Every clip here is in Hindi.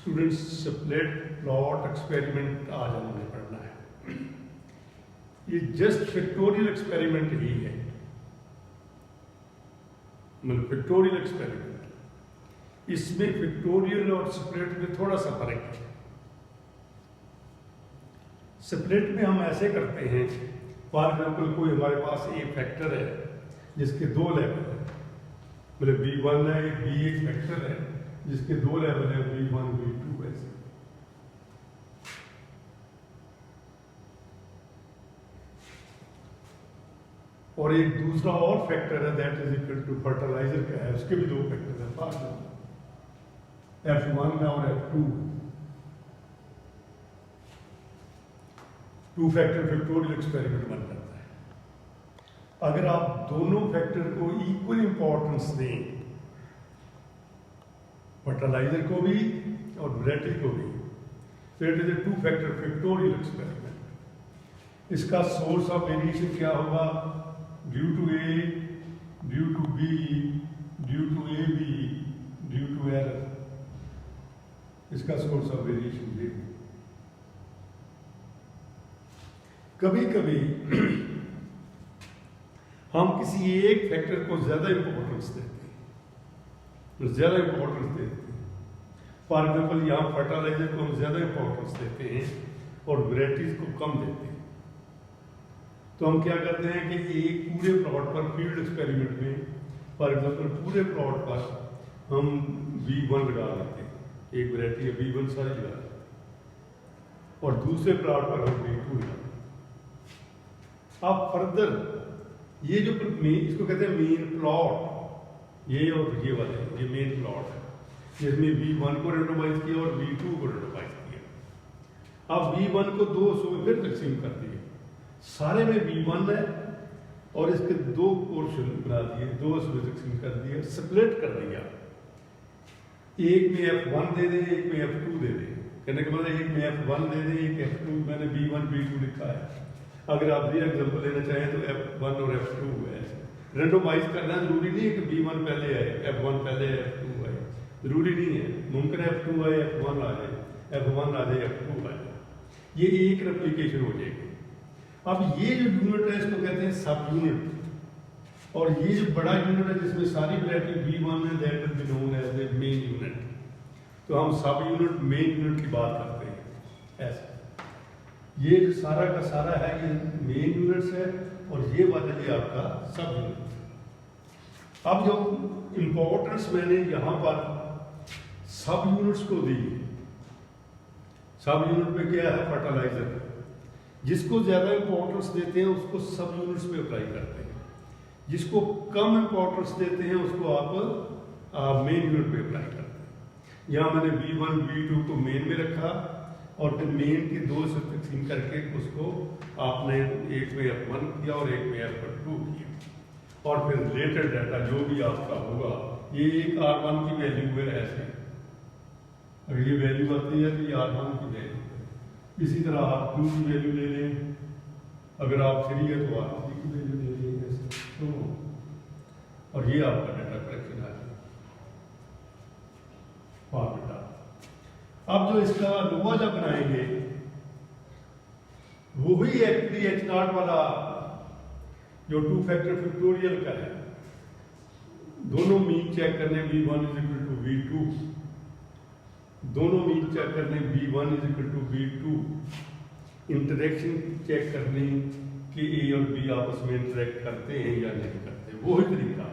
स्टूडेंट्स स्प्लिट प्लॉट एक्सपेरिमेंट आज हमने पढ़ना है। ये जस्ट फैक्टोरियल एक्सपेरिमेंट ही है, मतलब फैक्टोरियल एक्सपेरिमेंट। इसमें फैक्टोरियल और स्प्लिट में थोड़ा सा फर्क है। स्प्लिट में हम ऐसे करते हैं, फॉर एग्जाम्पल कोई हमारे पास एक फैक्टर है जिसके दो लेवल है, मतलब V1 है, V एक फैक्टर है जिसके दो लेवल है, V1 V2 ऐसे। और एक दूसरा और फैक्टर है that is equal to fertilizer का है, उसके भी दो फैक्टर है, F1 और F2। To factor factorial experiment बन जाता है। अगर आप दोनों फैक्टर को इक्वल इंपॉर्टेंस दें, फर्टिलाइजर को भी और वैरायटी को भी, तो it is a two factor factorial experiment. इसका सोर्स ऑफ वेरिएशन क्या होगा? Due to A, due to B, due to A B, due to error. इसका सोर्स ऑफ वेरिएशन भी। कभी कभी हम किसी एक फैक्टर को ज्यादा इंपॉर्टेंस देते हैं, ज्यादा इंपॉर्टेंस देते हैं। फॉर एग्जाम्पल यहाँ फर्टिलाइजर को हम ज्यादा इंपॉर्टेंस देते हैं और वैरायटीज को कम देते हैं। तो हम क्या करते हैं कि एक पूरे प्लॉट पर फील्ड एक्सपेरिमेंट में, फॉर एग्जाम्पल पूरे प्लॉट पर हम V1 लगा लेते हैं, एक वैरायटी है V1 सारी लगा लेते हैं, और दूसरे प्लॉट पर हम V2 लगा। अब फर्दर ये जो इसको कहते हैं मेन प्लॉट, ये और ये वाले, ये मेन प्लॉट है जिसमें V1 को रेंडमाइज किया और V2 को रेंडमाइज किया। अब V1 को दो हिस्सों में फिर तकसीम कर दिए, सारे में V1 है और इसके दो पोर्शन बना दिए, दो हिस्सों में तकसीम कर दिए, स्प्लिट कर दिया। एक में F1 दे दें, एक में F2 दे दें। कहने का मतलब एक में F1 दे दें, एक F2, मैंने V1 V2 लिखा है। अगर आप ये एग्जाम्पल लेना चाहें तो F1 और F2 है। रेंडमाइज करना जरूरी नहीं है कि V1 पहले आए, F1 पहले आए, F2 आए, जरूरी नहीं है। मुमकिन है F2 आए, F1 आ जाए, F1 आ जाए, F2 आ जाए, ये एक रेप्लिकेशन हो जाएगी। अब ये जो यूनिट है इसको कहते हैं सब यूनिट, और ये जो बड़ा यूनिट है जिसमें सारी वैरायटी V1 है, that will be known as a main unit. तो हम सब यूनिट मेन यूनिट की बात करते हैं ऐसे। ये जो सारा का सारा है ये मेन यूनिट्स है, और ये वाला ये आपका सब यूनिट। अब जो इंपॉर्टेंस मैंने यहां पर सब यूनिट्स को दी, सब यूनिट में क्या है? फर्टिलाइजर। जिसको ज्यादा इंपॉर्टेंस देते हैं उसको सब यूनिट्स में अप्लाई करते हैं, जिसको कम इंपॉर्टेंस देते हैं उसको आप मेन यूनिट में अप्लाई करते हैं। यहाँ मैंने V1 V2 को मेन में रखा और फिर मेन के दो से तकसीम करके उसको आपने एक में F1 किया और एक में F2 किया, और फिर रिलेटेड डाटा जो भी आपका होगा, ये एक R1 की वैल्यू है ऐसे, अगर ये वैल्यू आती है तो ये R1 की वैल्यू है। इसी तरह R2 की वैल्यू ले लें, अगर आप 3 है तो R3 की वैल्यू ले लें ऐसे, तो और ये आपका डाटा कलेक्शन है फॉर्मेट। अब जो इसका लोहा जब बनाएंगे वो ही एक्चुअली H0 वाला जो टू फैक्टर फैक्टोरियल का है, दोनों मीन चेक करने V1 is equal to V2, दोनों मीन चेक करने V1 is equal to V2, interaction check करने कि A और B आपस में इंटरेक्ट करते हैं या नहीं करते, वो ही तरीका।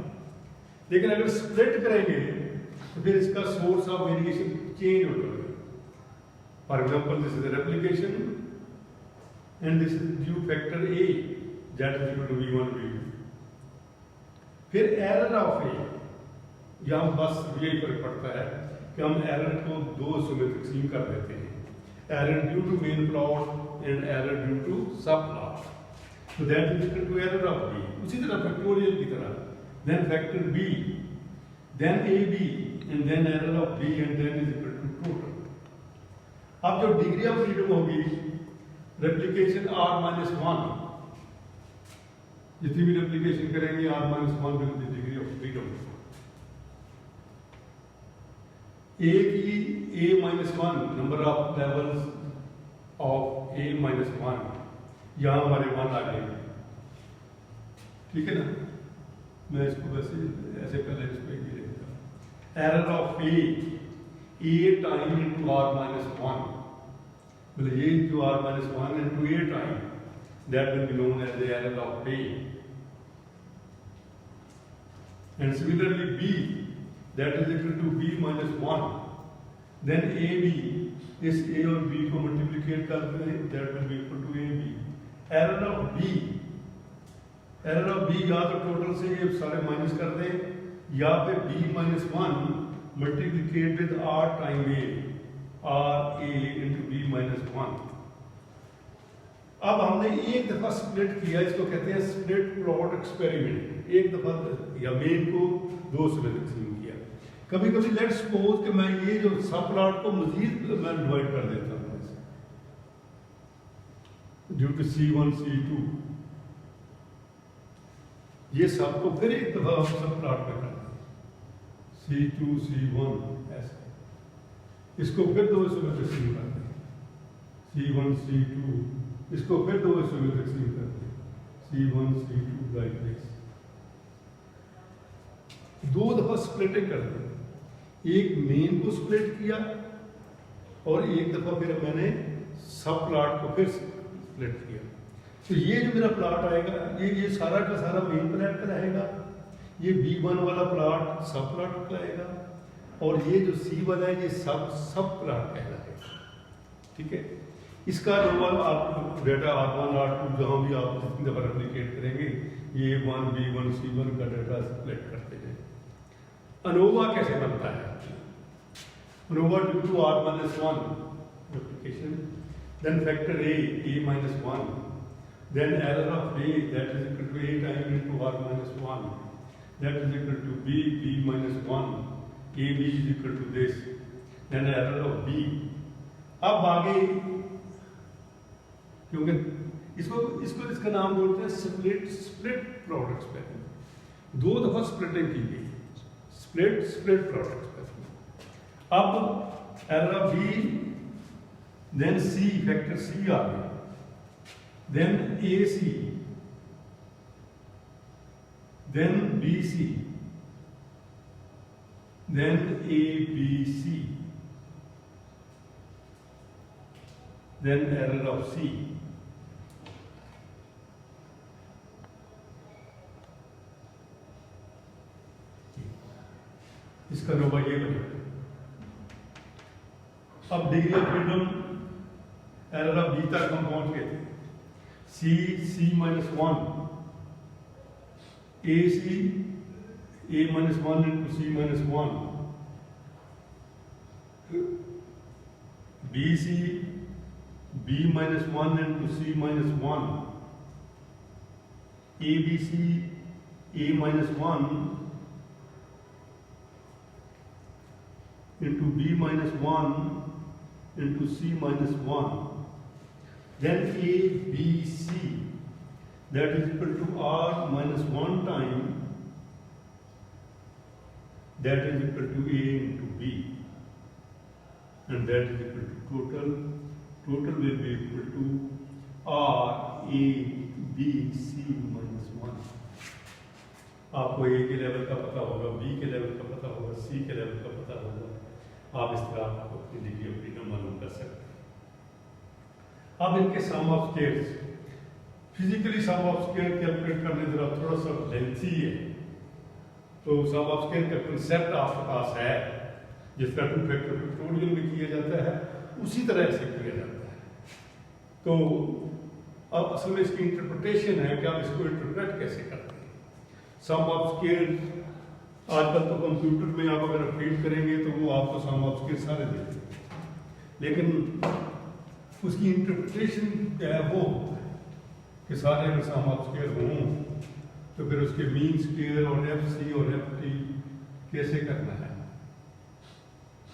लेकिन अगर स्प्लिट करेंगे तो फिर इसका सोर्स ऑफ वेरिएशन चेंज हो जाएगा। For example, this is a replication and this is due factor A that is equal to V1 V2। फिर एरर ऑफ A, यहाँ बस यही फर्क पड़ता है कि हम एरर को दो हिस्सों में तकसीम कर देते हैं, error due to main plot and error due to sub plot. तो that is equal to error of B। उसी तरह फैक्टोरियल की तरह, then factor B, then AB and then error of B and then is equal to total. अब जो डिग्री ऑफ फ्रीडम होगी, रेप्लिकेशन R-1, जितनी भी रेप्लिकेशन करेंगे R-1 will be degree of freedom. एक ही a-1 number of levels of a-1, यहाँ हमारे 1 आ गए, ठीक है ना। मैं इसको वैसे ऐसे पहले इसको एक ही लिखता हूँ। Error of a time into r-1, मतलब ये जो r-1 into a time, that will be known as the error of a. And similarly b, that is equal to b minus 1. Then ab, इस a और b को मल्टीप्लिकेट करते हैं, that will be equal to ab. Error of b, या तो टोटल से ये सारे माइनस कर दें, या फिर b minus 1 multiplicate with r time a, r a into b minus 1. अब हमने एक दफा स्प्लिट किया, इसको कहते हैं स्प्लिट प्लॉट एक्सपेरिमेंट। एक दफा या मेन को दो से तकसीम किया। कभी कभी लेट्स सपोज कि मैं ये जो सब प्लॉट को मजीद मैं डिवाइड कर देता हूँ ड्यू टू C1 C2, ये सब को फिर एक दफा हम सब प्लॉट में कर दें C2 C1 ऐसे, इसको फिर दो हिस्सों में तकसीम कर दें C1 C2, इसको फिर दो हिस्सों में तकसीम करते हैं C1 C2 लाइक दिस। दो दफा स्प्लिटिंग करते हैं, एक मेन को स्प्लिट किया और एक दफा फिर मैंने सब प्लॉट को फिर स्प्लिट किया। तो ये जो मेरा प्लॉट आएगा, ये सारा का सारा मेन प्लॉट कहलाएगा, ये B1 वाला प्लॉट सब प्लॉट कहलाएगा, और ये जो C वाला है ये सब प्लॉट कहलाएगा, ठीक है। इसका नंबर आप डेटा R1 R2 जहाँ भी आप जितनी दफा रेप्लिकेट करेंगे, ये A1 B1 C1 का डेटा स्प्लिट करते हैं। अनोवा कैसे बनता है? ANOVA due to R-1 replication, then factor a-1, then error of a, that is equal to a time into R-1, that is equal to b-1, ab is equal to this, then error of b। अब आगे, क्योंकि इसको इसका नाम बोलते हैं स्प्लिट प्लॉट एक्सपेरिमेंट। दो दफा स्प्लिटिंग की गई, स्प्लिट प्लॉट एक्सपेरिमेंट। अब error of B, then C, factor C आ गया, then A C, then B C, then A B C, then error of C। इसका नंबर ये बनेगा। अब degree of freedom error of B तक हम पहुंच गए थे। C-1, AC A-1 into C-1, BC B-1 into C-1, ABC A-1 into B-1 into C-1, then ABC, that is equal to R-1 time, that is equal to A into B, and that is equal to total will be equal to R A B C minus 1। आपको A के लेवल का पता होगा, B के लेवल का पता होगा, C के लेवल का पता होगा, आप इस तरह आपको अपनी डिग्री ऑफ फ्रीडम मालूम कर सकते हैं। अब इनके sum of squares, physically sum of square calculate करने जरा थोड़ा सा लेंथी है, तो सम ऑफ स्क्वायर का कंसेप्ट आपके पास है, जिस तरह 2 फैक्टर फैक्टोरियल में किया जाता है उसी तरह से किया जाता है। तो अब असल में इसकी इंटरप्रिटेशन है कि आप इसको इंटरप्रेट कैसे करते हैं। सम ऑफ स्क्वायर आजकल तो कंप्यूटर में आप अगर फीड करेंगे तो वो आपको सम ऑफ स्क्वायर सारे देते हैं, लेकिन उसकी इंटरप्रिटेशन क्या है वो कि सारे अगर सम ऑफ स्क्वायर हों तो फिर उसके मीन स्क्वायर और FC और FT कैसे करना है।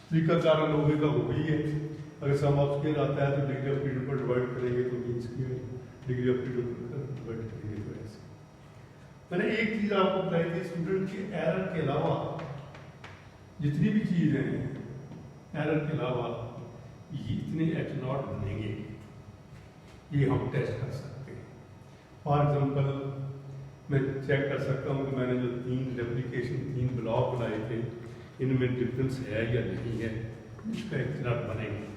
तरीका कारण लोगों का वो ही है, अगर सम ऑफ स्क्वायर आता है तो डिग्री ऑफ फ्रीडम पर डिवाइड करेंगे तो mean square, degree of freedom पर डिवाइड करेंगे तो ऐसे। मैंने एक चीज आपको बताई थी, स्टूडेंट के एरर के अलावा जितनी भी चीजें हैं एरर के अलावा ये इतने एच नॉट बनेंगे, ये हम टेस्ट कर सकते हैं। फॉर एग्जांपल मैं चेक कर सकता हूँ कि मैंने जो 3 रेप्लिकेशन 3 ब्लॉक बनाए थे, इनमें डिफरेंस है या नहीं है, इसका एच नॉट बनेगा।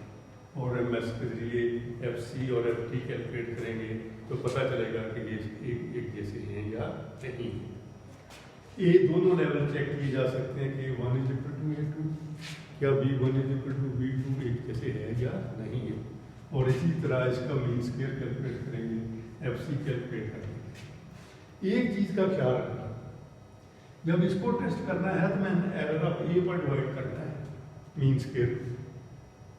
और एमएस के जरिए एफसी और एफटी कैलकुलेट करेंगे तो पता चलेगा कि ये एक जैसे हैं या नहीं। ये दोनों लेवल चेक किए जा सकते हैं कि 1 इज इक्वल टू A2, क्या B1 is equal to B2 एक जैसे है या नहीं है। और इसी तरह इसका मीन स्क्वायर कैलकुलेट करेंगे, एफसी कैलकुलेट करेंगे। एक चीज़ का ख्याल रखना, जब इसको टेस्ट करना है तो मैंने एरर ऑफ ए पर डिवाइड करना है मीन स्क्वायर।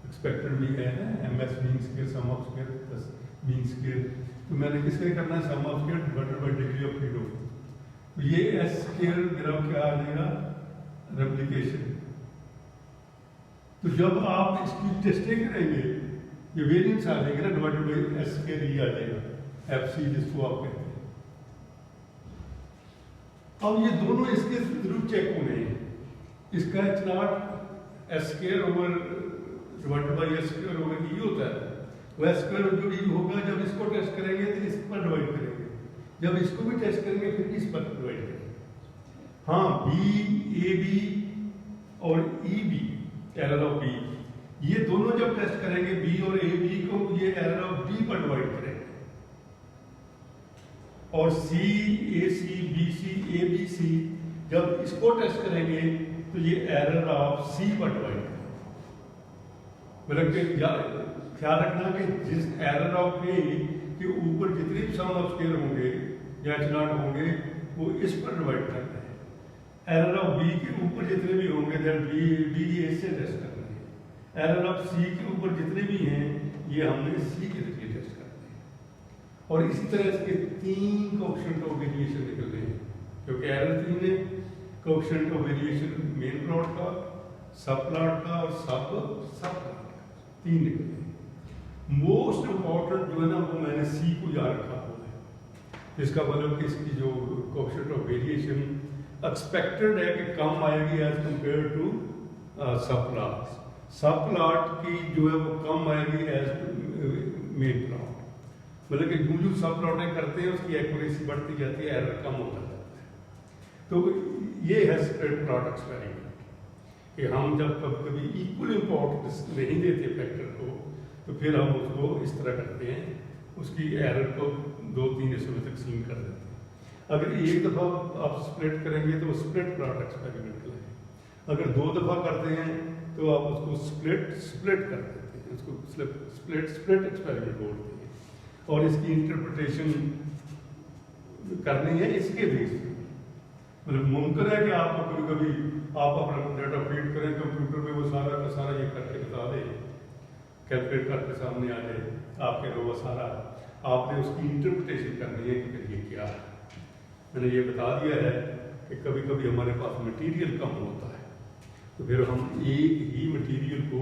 एक्सपेक्टेड भी है ना, MS mean square sum of square plus mean square, तो मैंने किसके करना है sum of square divided by degree of freedom. तो ये एस स्क्वायर मेरा क्या आ जाएगा, रेप्लिकेशन। तो जब आप इसकी टेस्टिंग करेंगे ये वेरिएंस आ जाएगा ना, डिवाइडेड बाय एस स्क्वायर ही आ जाएगा, एफसी जिसको आप कहते हैं। अब ये दोनों इसके जरूर चेक होने हैं। इसका H nought S square over divided by S square over E होता है, वो एस स्क्वायर जो ई होगा जब इसको टेस्ट करेंगे तो इस पर डिवाइड करेंगे, जब इसको भी टेस्ट करेंगे फिर इस पर डिवाइड करेंगे। हाँ, बी ए बी और E B error of B, ये दोनों जब टेस्ट करेंगे बी और ए बी को, ये एरर ऑफ बी पर डिवाइड करेंगे। और सी ए सी बी सी ए बी सी जब इसको टेस्ट करेंगे तो ये एरर ऑफ सी पर डिवाइड करेंगे। मतलब ख्याल रखना कि जिस एरर ऑफ ए के ऊपर जितने भी सम ऑफ स्क्वायर होंगे या एच नॉट होंगे वो इस पर डिवाइड करना है। एरर ऑफ बी के ऊपर जितने भी होंगे दैट बी इससे टेस्ट करना है। एरर ऑफ सी के ऊपर जितने भी हैं ये हमने सी के जरिए टेस्ट करना है। और इसी तरह इसके 3 कोएफिशिएंट ऑफ वेरिएशन निकल रहे हैं, क्योंकि एरर 3 है, coefficient of variation main plot का, सब प्लॉट का और सब प्लॉट का, 3 निकल रहे हैं। मोस्ट इंपॉर्टेंट जो है ना वो मैंने सी को याद रखा हुआ है। इसका मतलब कि इसकी जो कोएफिशिएंट ऑफ वेरिएशन एक्सपेक्टेड है कि कम आएगी as compare to sub plot. सब प्लॉट की जो है वो कम आएगी एज मेन प्लॉट। मतलब कि यूं सब प्लॉटें करते हैं उसकी एक्यूरेसी बढ़ती जाती है, एरर कम होता जाता है। तो ये है स्प्रेड प्लॉट एक्सपेरिमेंट कि हम जब कभी कभी इक्वल इम्पोर्टेंस नहीं देते फैक्टर को तो फिर हम उसको इस तरह करते हैं, उसकी एरर को 2-3 हिस्सों में तकसीम कर देते हैं। अगर एक दफ़ा आप स्प्लिट करेंगे तो वो स्प्लिट प्लॉट एक्सपेरिमेंट कहलाएगा। अगर 2 दफ़ा करते हैं तो आप उसको स्प्लिट कर देते हैं, उसको स्प्लिट एक्सपेरिमेंट बोलते हैं। और इसकी इंटरप्रिटेशन करनी है इसके बेस पर। मतलब मुमकिन है कि आपको कभी कभी आप अपना डाटा फीड करें कंप्यूटर में, वो सारा का सारा ये करके बता दे, कैलकुलेट करके सामने आ जाए आपके लो सारा, आपने उसकी इंटरप्रिटेशन करनी है कि फिर ये क्या है। मैंने ये बता दिया है कि कभी कभी हमारे पास मटेरियल कम होता है तो फिर हम एक ही मटेरियल को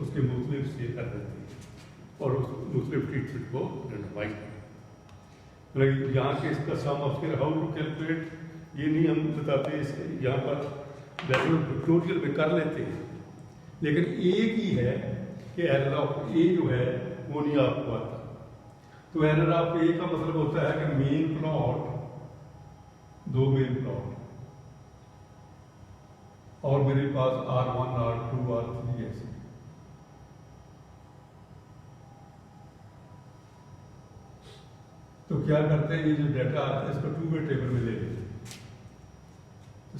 उसके मुख्तलिफ से कर देते हैं और उस मुख्तलिफ ट्रीटमेंट को रेंडमाइज करें। मतलब यहाँ के इसका sum of square how to calculate ये नहीं हम बताते, इसके यहाँ पर वैसे ट्यूटोरियल में कर लेते हैं, लेकिन एक ही है कि एरर ऑफ ए जो है वो नहीं आपको आता। तो एरर ऑफ ए का मतलब होता है कि मेन प्लॉट, 2 मेन प्लॉट और मेरे पास R1 R2 R3 ऐसे। तो क्या करते हैं, ये जो डाटा आता है इसको 2 वे टेबल में ले लेते हैं।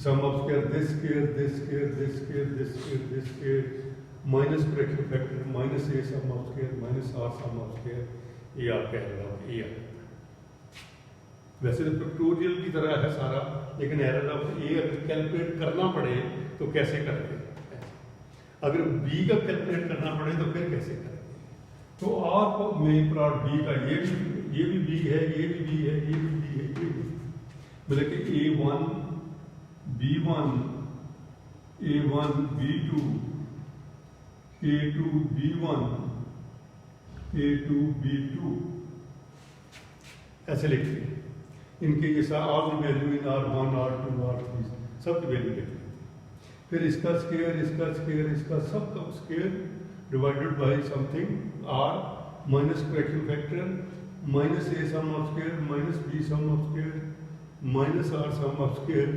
Sum of square this square this square this square this square this square minus correction factor minus A sum of square minus R sum of square, ये आप कह रहे हो ये। वैसे तो फैक्टोरियल की तरह है सारा, लेकिन एरर ऑफ ए अगर कैलकुलेट करना पड़े तो कैसे करते हैं, अगर बी का कैलकुलेट करना पड़े तो फिर कैसे करते हैं। तो आपको मेन प्लॉट बी का ये भी बी है, ये भी बी है, ये भी बी है, ये भी, मतलब कि A1 B1 A1 B2 A2 B1 A2 B2 ऐसे लिखते हैं। इनके ये all value in R1 R2 R3 सब की वैल्यू लिखते हैं। फिर इसका स्केयर इसका सब का square divided by something R minus correction factor minus A sum of square minus B sum of square minus R sum of square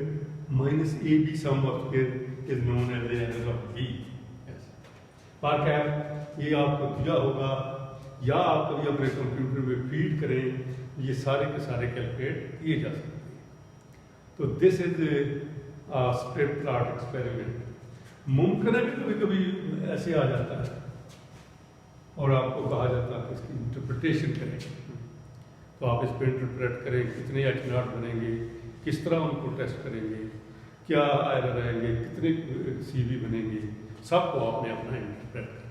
minus A B sum of square is known as the error of B. पार कैप ये आपको दिया होगा या आप कभी अपने कंप्यूटर में फीड करें, ये सारे के सारे कैलकुलेट किए जा सकते हैं। तो this is straight plot experiment. मुमकिन है कि कभी कभी ऐसे आ जाता है और आपको कहा जाता है कि इसकी इंटरप्रिटेशन करें, तो आप इस पर इंटरप्रेट करें, कितने एच नॉट बनेंगे, किस तरह उनको टेस्ट करेंगे, क्या एरर आएंगे, कितने सीवी बनेंगे, सबको आपने अपना इंटरप्रेट